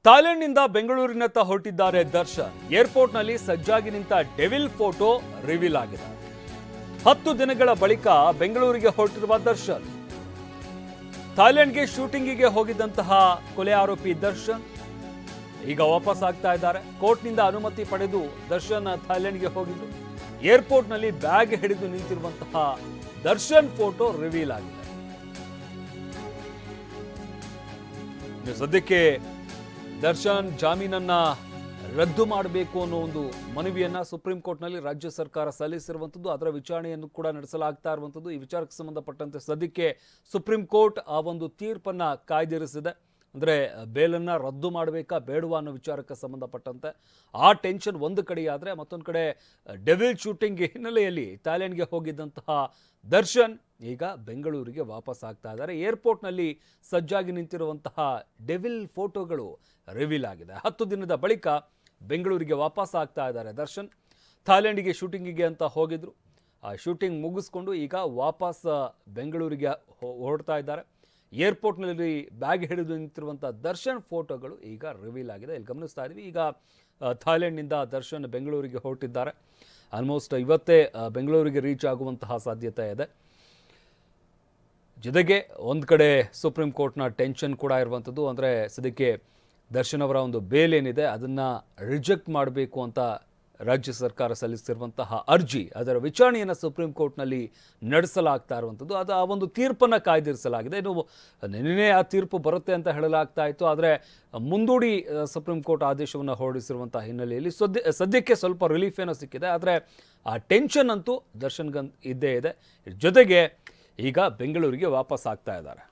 ಥಾಯ್ಲೆಂಡ್ನಿಂದ ಬೆಂಗಳೂರಿನತ್ತ ಹೊರಟಿದ್ದಾರೆ ದರ್ಶನ್. ಏರ್ಪೋರ್ಟ್ನಲ್ಲಿ ಸಜ್ಜಾಗಿ ನಿಂತ devil photo reveal ಆಗಿದೆ. 10 ದಿನಗಳ ಬಳಿಕ ಬೆಂಗಳೂರಿಗೆ ಹೊರಟಿರುವ ದರ್ಶನ್. ಥಾಯ್ಲೆಂಡ್ಗೆ ಶೂಟಿಂಗಿಗೆ ಹೋಗಿದ್ದಂತಹ ಕೊಲೆ ಆರೋಪಿ ದರ್ಶನ್ ಈಗ ವಾಪಸ್ ಆಗ್ತಾ ಇದ್ದಾರೆ. ಕೋರ್ಟ್ನಿಂದ ಅನುಮತಿ ಪಡೆದು ದರ್ಶನ್ ಥಾಯ್ಲೆಂಡ್ಗೆ ಹೋಗಿದ್ದು, ಏರ್ಪೋರ್ಟ್ನಲ್ಲಿ ಬ್ಯಾಗ್ ಹಿಡಿದು ನಿಂತಿರುವಂತಹ ದರ್ಶನ್ ಫೋಟೋ ರಿವೀಲ್ ಆಗಿದೆ. ಸದ್ಯಕ್ಕೆ ದರ್ಶನ್ ಜಾಮೀನನ್ನ ರದ್ದು ಮಾಡಬೇಕು ಅನ್ನೋ ಒಂದು ಮನವಿಯನ್ನ ಸುಪ್ರೀಂ ಕೋರ್ಟ್ನಲ್ಲಿ ರಾಜ್ಯ ಸರ್ಕಾರ ಸಲ್ಲಿಸಿರುವಂಥದ್ದು. ಅದರ ವಿಚಾರಣೆಯನ್ನು ಕೂಡ ನಡೆಸಲಾಗ್ತಾ ಇರುವಂಥದ್ದು. ಈ ವಿಚಾರಕ್ಕೆ ಸಂಬಂಧಪಟ್ಟಂತೆ ಸದ್ಯಕ್ಕೆ ಸುಪ್ರೀಂ ಕೋರ್ಟ್ ಆ ಒಂದು ತೀರ್ಪನ್ನ ಕಾಯ್ದಿರಿಸಿದೆ. ಅಂದರೆ ಬೇಲನ್ನು ರದ್ದು ಮಾಡಬೇಕಾ ಬೇಡವಾ ಅನ್ನೋ ವಿಚಾರಕ್ಕೆ ಸಂಬಂಧಪಟ್ಟಂತೆ ಆ ಟೆನ್ಷನ್ ಒಂದು ಕಡೆಯಾದರೆ, ಮತ್ತೊಂದು ಕಡೆ ಡೆವಿಲ್ ಶೂಟಿಂಗ್ ಹಿನ್ನೆಲೆಯಲ್ಲಿ ಥಾಯ್ಲೆಂಡ್ಗೆ ಹೋಗಿದ್ದಂತಹ ದರ್ಶನ್ ಈಗ ಬೆಂಗಳೂರಿಗೆ ವಾಪಸ್ ಆಗ್ತಾ ಇದ್ದಾರೆ. ಏರ್ಪೋರ್ಟ್ನಲ್ಲಿ ಸಜ್ಜಾಗಿ ನಿಂತಿರುವಂತಹ ಡೆವಿಲ್ ಫೋಟೋಗಳು ರಿವೀಲ್ ಆಗಿದೆ. 10 ದಿನದ ಬಳಿಕ ಬೆಂಗಳೂರಿಗೆ ವಾಪಸ್ ಆಗ್ತಾ ಇದ್ದಾರೆ ದರ್ಶನ್. ಥಾಯ್ಲೆಂಡ್ಗೆ ಶೂಟಿಂಗಿಗೆ ಅಂತ ಹೋಗಿದ್ರು, ಆ ಶೂಟಿಂಗ್ ಮುಗಿಸ್ಕೊಂಡು ಈಗ ವಾಪಸ್ ಬೆಂಗಳೂರಿಗೆ ಹೊರಡ್ತಾ ಇದ್ದಾರೆ. ಏರ್ಪೋರ್ಟ್ನಲ್ಲಿ ಬ್ಯಾಗ್ ಹಿಡಿದು ನಿಂತಿರುವಂಥ ದರ್ಶನ್ ಫೋಟೋಗಳು ಈಗ ರಿವೀಲ್ ಆಗಿದೆ. ಇಲ್ಲಿ ಗಮನಿಸ್ತಾ ಇದ್ವಿ. ಈಗ ಥಾಯ್ಲೆಂಡ್ನಿಂದ ದರ್ಶನ್ ಬೆಂಗಳೂರಿಗೆ ಹೊರಟಿದ್ದಾರೆ. ಆಲ್ಮೋಸ್ಟ್ ಇವತ್ತೇ ಬೆಂಗಳೂರಿಗೆ ರೀಚ್ ಆಗುವಂತಹ ಸಾಧ್ಯತೆ ಇದೆ. ಜೊತೆಗೆ ಒಂದು ಕಡೆ ಸುಪ್ರೀಂ ಕೋರ್ಟ್ನ ಟೆನ್ಷನ್ ಕೂಡ ಇರುವಂಥದ್ದು. ಅಂದರೆ ಸದ್ಯಕ್ಕೆ ದರ್ಶನ್ ಅವರ ಒಂದು ಬೇಲ್ ಏನಿದೆ ಅದನ್ನು ರಿಜೆಕ್ಟ್ ಮಾಡಬೇಕು ಅಂತ ರಾಜ್ಯ ಸರ್ಕಾರ ಸಲ್ಲಿಸಿರುವಂತಹ ಅರ್ಜಿ, ಅದರ ವಿಚಾರಣೆಯನ್ನು ಸುಪ್ರೀಂ ಕೋರ್ಟ್ನಲ್ಲಿ ನಡೆಸಲಾಗ್ತಾ ಇರುವಂಥದ್ದು. ಅದು ಆ ಒಂದು ತೀರ್ಪನ್ನು ಕಾಯ್ದಿರಿಸಲಾಗಿದೆ. ಇನ್ನು ನಿನ್ನೆ ಆ ತೀರ್ಪು ಬರುತ್ತೆ ಅಂತ ಹೇಳಲಾಗ್ತಾ ಇತ್ತು, ಆದರೆ ಮುಂದೂಡಿ ಸುಪ್ರೀಂ ಕೋರ್ಟ್ ಆದೇಶವನ್ನು ಹೊರಡಿಸಿರುವಂಥ ಹಿನ್ನೆಲೆಯಲ್ಲಿ ಸದ್ಯಕ್ಕೆ ಸ್ವಲ್ಪ ರಿಲೀಫ್ ಏನೋ ಸಿಕ್ಕಿದೆ. ಆದರೆ ಆ ಟೆನ್ಷನ್ ಅಂತೂ ದರ್ಶನ್ಗೆ ಇದ್ದೇ ಇದೆ. ಜೊತೆಗೆ ಈಗ ಬೆಂಗಳೂರಿಗೆ ವಾಪಸ್ ಆಗ್ತಾ ಇದ್ದಾರೆ.